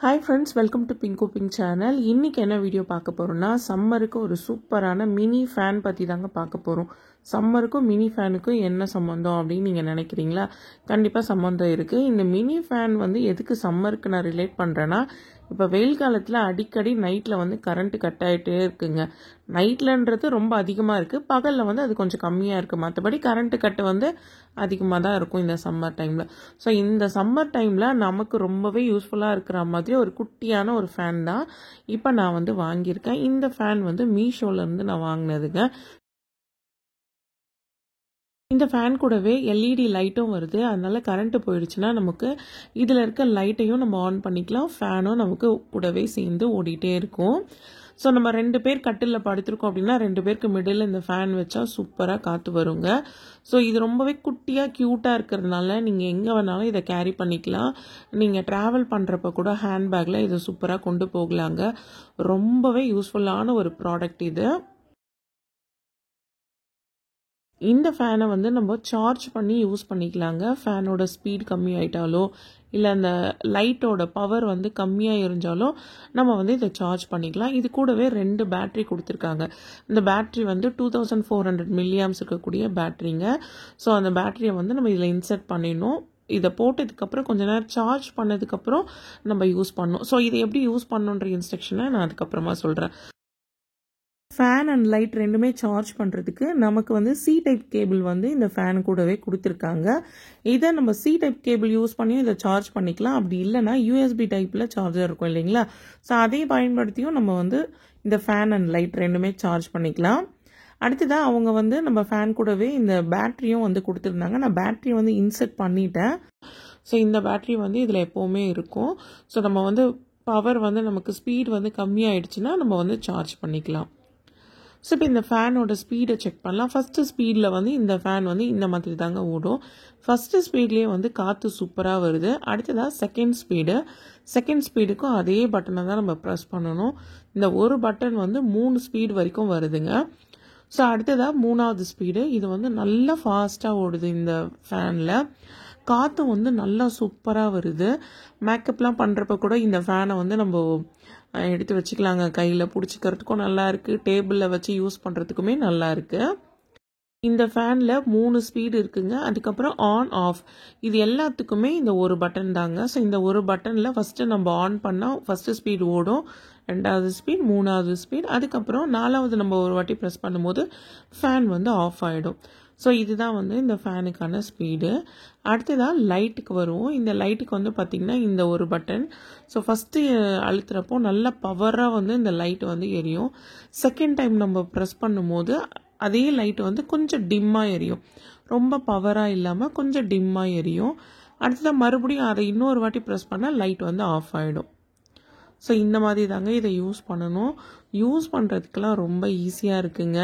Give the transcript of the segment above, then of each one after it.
Hi friends, welcome to Pinko Pink channel. இன்னைக்கு என்ன video பார்க்க போறோம்னா சம்மருக்கு ஒரு சூப்பரான மினி ஃபேன் பத்தி தாங்க பார்க்க போறோம். சம்மருக்கும் மினி ஃபேனுக்கும் என்ன சம்பந்தம் அப்படி நீங்க நினைக்கிறீங்களா? கண்டிப்பா சம்பந்தம் இருக்கு. இந்த மினி ஃபேன் வந்து எதுக்கு சம்மருக்கு நான் ரிலேட் பண்றேன்னா, இப்ப வெயில் காலத்துல அடிக்கடி நைட்ல வந்து கரண்ட் கட் ஆயிட்டே இருக்குங்க. நைட்லன்றது ரொம்ப அதிகமா இருக்கு. பகல்ல வந்து அது கொஞ்சம் கம்மியா இருக்கு. மற்றபடி கரண்ட் கட் வந்து அதிகமாக தான் இருக்கும் இந்த சம்மர் டைம்ல. ஸோ இந்த சம்மர் டைம்ல நமக்கு ரொம்பவே யூஸ்ஃபுல்லா இருக்கிற மாதிரி ஒரு குட்டியான ஒரு ஃபேன் தான் இப்போ நான் வந்து வாங்கியிருக்கேன். இந்த ஃபேன் வந்து மீஷோல இருந்து நான் வாங்கினதுங்க. இந்த ஃபேன் கூடவே எல்இடி லைட்டும் வருது. அதனால கரண்ட் போயிடுச்சுன்னா நமக்கு இதில் இருக்க லைட்டையும் நம்ம ஆன் பண்ணிக்கலாம். ஃபேனும் நமக்கு கூடவே சேர்ந்து ஓடிட்டே இருக்கும். ஸோ நம்ம 2 பேர் கட்டிலில் படுத்திருக்கோம் அப்படின்னா 2 பேருக்கு மிடில் இந்த ஃபேன் வச்சா சூப்பராக காற்று வருங்க. ஸோ இது ரொம்பவே குட்டியாக க்யூட்டாக இருக்கிறதுனால நீங்கள் எங்கே வேணாலும் இதை கேரி பண்ணிக்கலாம். நீங்கள் ட்ராவல் பண்ணுறப்ப கூட ஹேண்ட்பேக்கில் இதை சூப்பராக கொண்டு போகலாங்க. ரொம்பவே யூஸ்ஃபுல்லான ஒரு ப்ராடக்ட் இது. இந்த ஃபேனை வந்து நம்ம சார்ஜ் பண்ணி யூஸ் பண்ணிக்கலாங்க. ஃபேனோட ஸ்பீட் கம்மி ஆயிட்டாலோ இல்லை அந்த லைட்டோட பவர் வந்து கம்மியாக இருந்தாலும் நம்ம வந்து இதை சார்ஜ் பண்ணிக்கலாம். இது கூடவே 2 பேட்டரி கொடுத்துருக்காங்க. இந்த பேட்டரி வந்து 2400 மில்லியாம்ஸ் இருக்கக்கூடிய பேட்டரிங்க. ஸோ அந்த பேட்டரியை வந்து நம்ம இதில் இன்சர்ட் பண்ணிடணும். இதை போட்டதுக்கப்புறம் கொஞ்ச நேரம் சார்ஜ் பண்ணதுக்கப்புறம் நம்ம யூஸ் பண்ணணும். ஸோ இதை எப்படி யூஸ் பண்ணணுன்ற இன்ஸ்ட்ரக்ஷனை நான் அதுக்கப்புறமா சொல்கிறேன். ஃபேன் அண்ட் லைட் ரெண்டுமே சார்ஜ் பண்ணுறதுக்கு நமக்கு வந்து சி டைப் கேபிள் வந்து இந்த ஃபேன் கூடவே கொடுத்துருக்காங்க. இதை நம்ம சி டைப் கேபிள் யூஸ் பண்ணியும் இதை சார்ஜ் பண்ணிக்கலாம். அப்படி இல்லைனா யூஎஸ்பி டைப்பில் சார்ஜர் இருக்கும் இல்லைங்களா? ஸோ அதை பயன்படுத்தியும் நம்ம வந்து இந்த ஃபேன் அண்ட் லைட் ரெண்டுமே சார்ஜ் பண்ணிக்கலாம். அடுத்ததான் அவங்க வந்து நம்ம ஃபேன் கூடவே இந்த பேட்டரியும் வந்து கொடுத்துருந்தாங்க. நான் பேட்டரி வந்து இன்செர்ட் பண்ணிட்டேன். ஸோ இந்த பேட்டரி வந்து இதில் எப்போவுமே இருக்கும். ஸோ நம்ம வந்து பவர் வந்து நமக்கு ஸ்பீட் வந்து கம்மியாயிடுச்சுன்னா நம்ம வந்து சார்ஜ் பண்ணிக்கலாம். ஸோ இப்போ இந்த ஃபேனோட ஸ்பீடை செக் பண்ணலாம். ஃபஸ்ட்டு ஸ்பீடில் வந்து இந்த ஃபேன் வந்து இந்த மாதிரி தாங்க ஓடும். ஃபஸ்ட்டு ஸ்பீட்லேயே வந்து காற்று சூப்பராக வருது. அடுத்ததாக செகண்ட் ஸ்பீடுக்கும் அதே பட்டனை தான் நம்ம ப்ரெஸ் பண்ணணும். இந்த ஒரு பட்டன் வந்து 3 ஸ்பீடு வரைக்கும் வருதுங்க. ஸோ அடுத்ததாக 3வது ஸ்பீடு. இது வந்து நல்லா ஃபாஸ்ட்டாக ஓடுது. இந்த ஃபேனில் காற்று வந்து நல்லா சூப்பராக வருது. மேக்கப்லாம் பண்ணுறப்ப கூட இந்த ஃபேனை வந்து நம்ம எடுத்து வச்சுக்கலாங்க. கையில் பிடிச்சிக்கிறதுக்கும் நல்லா இருக்குது. டேபிளில் வச்சு யூஸ் பண்ணுறதுக்குமே நல்லா இருக்குது. இந்த ஃபேனில் 3 ஸ்பீடு இருக்குங்க. அதுக்கப்புறம் ஆன் ஆஃப் இது எல்லாத்துக்குமே இந்த ஒரு பட்டன் தாங்க. ஸோ இந்த ஒரு பட்டனில் ஃபஸ்ட்டு நம்ம ஆன் பண்ணால் ஃபஸ்ட்டு ஸ்பீடு ஓடும், 2வது ஸ்பீட், 3வது ஸ்பீட், அதுக்கப்புறம் 4வது நம்ம ஒரு வாட்டி ப்ரெஸ் பண்ணும்போது ஃபேன் வந்து ஆஃப் ஆகிடும். ஸோ இதுதான் வந்து இந்த ஃபேனுக்கான ஸ்பீடு. அடுத்ததாக லைட்டுக்கு வருவோம். இந்த லைட்டுக்கு வந்து பார்த்திங்கன்னா இந்த ஒரு பட்டன். ஸோ ஃபஸ்ட்டு அழுத்துறப்போ நல்ல பவராக வந்து இந்த லைட் வந்து எரியும். செகண்ட் டைம் நம்ம ப்ரெஸ் பண்ணும்போது அதே லைட் வந்து கொஞ்சம் டிம்மாக எரியும். ரொம்ப பவராக இல்லாமல் கொஞ்சம் டிம்மாக எரியும். அடுத்ததாக மறுபடியும் அதை இன்னொரு வாட்டி ப்ரெஸ் பண்ணால் லைட் வந்து ஆஃப் ஆகிடும். ஸோ இந்த மாதிரி தாங்க இதை யூஸ் பண்ணணும். யூஸ் பண்ணுறதுக்கெல்லாம் ரொம்ப ஈஸியாக இருக்குங்க.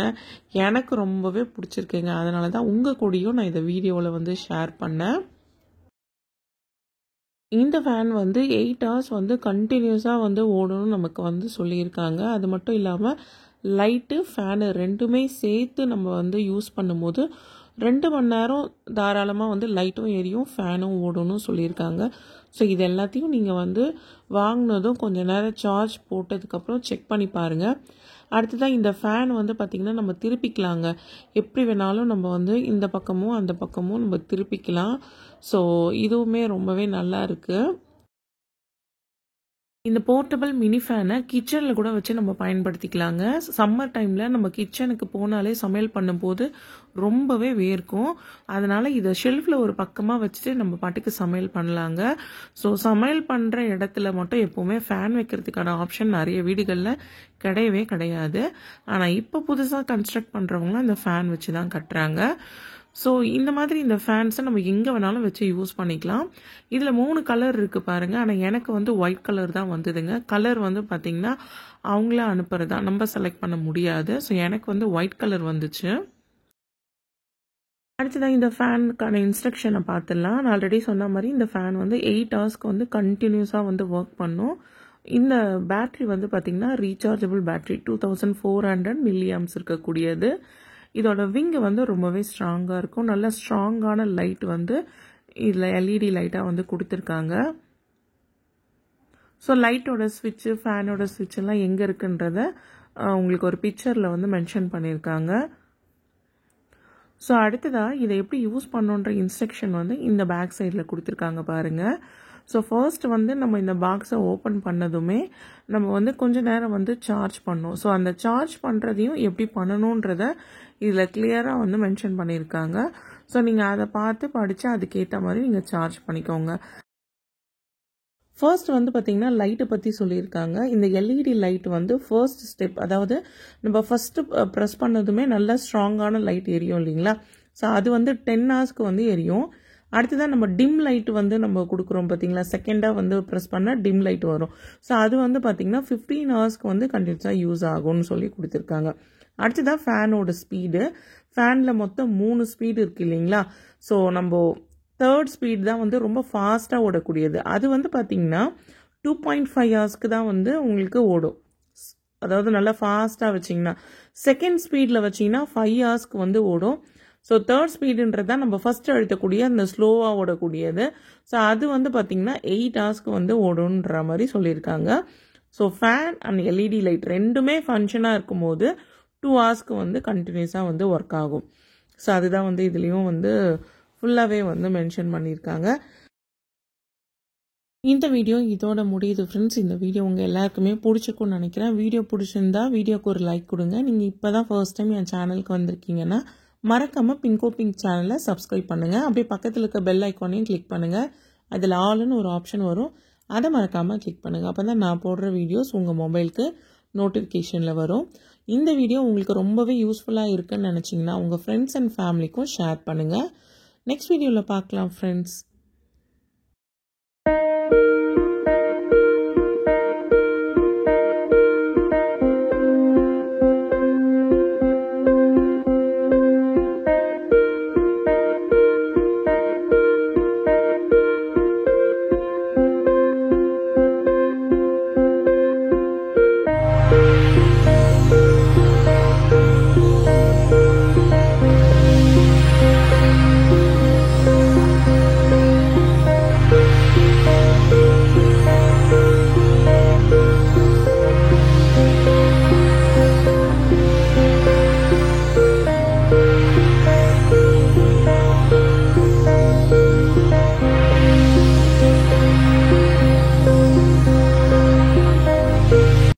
எனக்கு ரொம்பவே பிடிச்சிருக்குங்க. அதனால தான் உங்கள் கூடயும் நான் இதை வீடியோவில் வந்து ஷேர் பண்ணேன். இந்த ஃபேன் வந்து 8 hours வந்து கண்டினியூஸாக வந்து ஓடணும்னு நமக்கு வந்து சொல்லியிருக்காங்க. அது மட்டும் இல்லாமல் லைட்டு ஃபேனு ரெண்டுமே சேர்த்து நம்ம வந்து யூஸ் பண்ணும்போது 2 மணி நேரம் தாராளமாக வந்து லைட்டும் எரியும், ஃபேனும் ஓடணும்னு சொல்லியிருக்காங்க. ஸோ இது எல்லாத்தையும் நீங்கள் வந்து வாங்கினதும் கொஞ்சம் நேரம் சார்ஜ் போட்டதுக்கப்புறம் செக் பண்ணி பாருங்கள். அடுத்ததாக இந்த ஃபேன் வந்து பார்த்திங்கன்னா நம்ம திருப்பிக்கலாங்க. எப்படி வேணாலும் நம்ம வந்து இந்த பக்கமும் அந்த பக்கமும் நம்ம திருப்பிக்கலாம். ஸோ இதுவுமே ரொம்பவே நல்லா இருக்குது. இந்த போர்ட்டபிள் மினி ஃபேனை கிச்சனில் கூட வச்சு நம்ம பயன்படுத்திக்கலாங்க. சம்மர் டைமில் நம்ம கிச்சனுக்கு போனாலே சமையல் பண்ணும்போது ரொம்பவே வேர்க்கும். அதனால் இதை ஷெல்ஃபில் ஒரு பக்கமாக வச்சுட்டு நம்ம பாட்டுக்கு சமையல் பண்ணலாங்க. ஸோ சமையல் பண்ணுற இடத்துல மட்டும் எப்போவுமே ஃபேன் வைக்கிறதுக்கான ஆப்ஷன் நிறைய வீடுகளில் கிடையவே கிடையாது. ஆனால் இப்போ புதுசாக கன்ஸ்ட்ரக்ட் பண்ணுறவங்களாம் இந்த ஃபேன் வச்சு தான் கட்டுறாங்க. ஸோ இந்த மாதிரி இந்த ஃபேன்ஸை நம்ம எங்கே வேணாலும் வச்சு யூஸ் பண்ணிக்கலாம். இதில் 3 கலர் இருக்குது பாருங்கள். ஆனால் எனக்கு வந்து ஒயிட் கலர் தான் வந்ததுங்க. கலர் வந்து பார்த்திங்கன்னா அவங்கள அனுப்புறது தான், நம்ம செலக்ட் பண்ண முடியாது. ஸோ எனக்கு வந்து ஒயிட் கலர் வந்துச்சு. அடுத்ததான் இந்த ஃபேனுக்கான இன்ஸ்ட்ரக்ஷனை பார்த்துடலாம். நான் ஆல்ரெடி சொன்ன மாதிரி இந்த ஃபேன் வந்து 8 ஹவர்ஸ்க்கு வந்து கண்டினியூஸாக வந்து ஒர்க் பண்ணும். இந்த பேட்ரி வந்து பார்த்திங்கன்னா ரீசார்ஜபிள் பேட்ரி 2400 மில்லியாம்ஸ் இருக்கக்கூடியது. இதோட விங்கு வந்து ரொம்பவே ஸ்ட்ராங்காக இருக்கும். நல்ல ஸ்ட்ராங்கான லைட் வந்து இதில் எல்இடி லைட்டாக வந்து கொடுத்துருக்காங்க. ஸோ லைட்டோட ஸ்விட்சு ஃபேனோட ஸ்விட்செல்லாம் எங்கே இருக்குன்றத உங்களுக்கு ஒரு பிக்சரில் வந்து மென்ஷன் பண்ணியிருக்காங்க. ஸோ அடுத்ததாக இதை எப்படி யூஸ் பண்ணணுன்ற இன்ஸ்ட்ரக்ஷன் வந்து இந்த பேக் சைடில் கொடுத்துருக்காங்க பாருங்கள். ஸோ ஃபர்ஸ்ட் வந்து நம்ம இந்த பாக்ஸை ஓப்பன் பண்ணதுமே நம்ம வந்து கொஞ்சம் நேரம் வந்து சார்ஜ் பண்ணோம். ஸோ அந்த சார்ஜ் பண்ணுறதையும் எப்படி பண்ணணுன்றத இதில் கிளியராக வந்து மென்ஷன் பண்ணியிருக்காங்க. ஸோ நீங்கள் அதை பார்த்து படித்து அதுக்கேற்ற மாதிரி நீங்கள் சார்ஜ் பண்ணிக்கோங்க. ஃபர்ஸ்ட் வந்து பார்த்திங்கன்னா லைட்டை பற்றி சொல்லியிருக்காங்க. இந்த எல்இடி லைட் வந்து ஃபர்ஸ்ட் ஸ்டெப், அதாவது நம்ம ஃபஸ்ட்டு ப்ரெஸ் பண்ணதுமே நல்லா ஸ்ட்ராங்கான லைட் எரியும் இல்லைங்களா. ஸோ அது வந்து 10 ஹவர்ஸ்க்கு வந்து எரியும். அடுத்ததான் நம்ம டிம் லைட் வந்து நம்ம கொடுக்குறோம் பார்த்தீங்களா, செகண்டாக வந்து ப்ரெஸ் பண்ணால் டிம் லைட் வரும். ஸோ அது வந்து பார்த்திங்கன்னா 15 ஹவர்ஸ்க்கு வந்து கண்டினியூஸாக யூஸ் ஆகும்னு சொல்லி கொடுத்துருக்காங்க. அடுத்ததான் ஃபேனோட ஸ்பீடு. ஃபேனில் மொத்தம் 3 ஸ்பீடு இருக்குது இல்லைங்களா. ஸோ நம்ம தேர்ட் ஸ்பீட் தான் வந்து ரொம்ப ஃபாஸ்ட்டாக ஓடக்கூடியது. அது வந்து பார்த்திங்கன்னா 2.5 ஹவர்ஸ்க்கு தான் வந்து உங்களுக்கு ஓடும். அதாவது நல்லா ஃபாஸ்ட்டாக வச்சிங்கன்னா. செகண்ட் ஸ்பீடில் வச்சிங்கன்னா 5 ஹவர்ஸ்க்கு வந்து ஓடும். ஸோ தேர்ட் ஸ்பீடுன்றது தான் நம்ம ஃபஸ்ட்டு அழுத்தக்கூடிய அந்த ஸ்லோவாக ஓடக்கூடியது. ஸோ அது வந்து பார்த்திங்கன்னா 8 ஹவர்ஸ்க்கு வந்து ஓடுன்ற மாதிரி சொல்லியிருக்காங்க. So fan and LED light ரெண்டுமே ஃபங்க்ஷனாக இருக்கும்போது 2 ஹவர்ஸ்க்கு வந்து கண்டினியூஸாக வந்து ஒர்க் ஆகும். ஸோ அதுதான் வந்து இதுலேயும் வந்து ஃபுல்லாகவே வந்து மென்ஷன் பண்ணியிருக்காங்க. இந்த வீடியோ இதோட முடியுது ஃப்ரெண்ட்ஸ். இந்த வீடியோ உங்கள் எல்லாருக்குமே பிடிச்சிக்கும்னு நினைக்கிறேன். வீடியோ பிடிச்சிருந்தா வீடியோக்கு ஒரு லைக் கொடுங்க. நீங்கள் இப்போ தான் ஃபர்ஸ்ட் டைம் என் சேனலுக்கு வந்திருக்கீங்கன்னா மறக்காமல் பிங்கோ பிங்க் சேனலை சப்ஸ்கிரைப் பண்ணுங்கள். அப்படியே பக்கத்தில் இருக்க பெல் ஐக்கானையும் கிளிக் பண்ணுங்கள். அதில் ஆல்னு ஒரு ஆப்ஷன் வரும், அதை மறக்காமல் கிளிக் பண்ணுங்கள். அப்போ தான் நான் போடுற வீடியோஸ் உங்கள் மொபைலுக்கு நோட்டிஃபிகேஷனில் வரும். இந்த வீடியோ உங்களுக்கு ரொம்பவே யூஸ்ஃபுல்லாக இருக்குன்னு நினச்சிங்கன்னா உங்கள் ஃப்ரெண்ட்ஸ் அண்ட் ஃபேமிலிக்கும் ஷேர் பண்ணுங்கள். நெக்ஸ்ட் வீடியோவில் பார்க்கலாம் ஃப்ரெண்ட்ஸ்.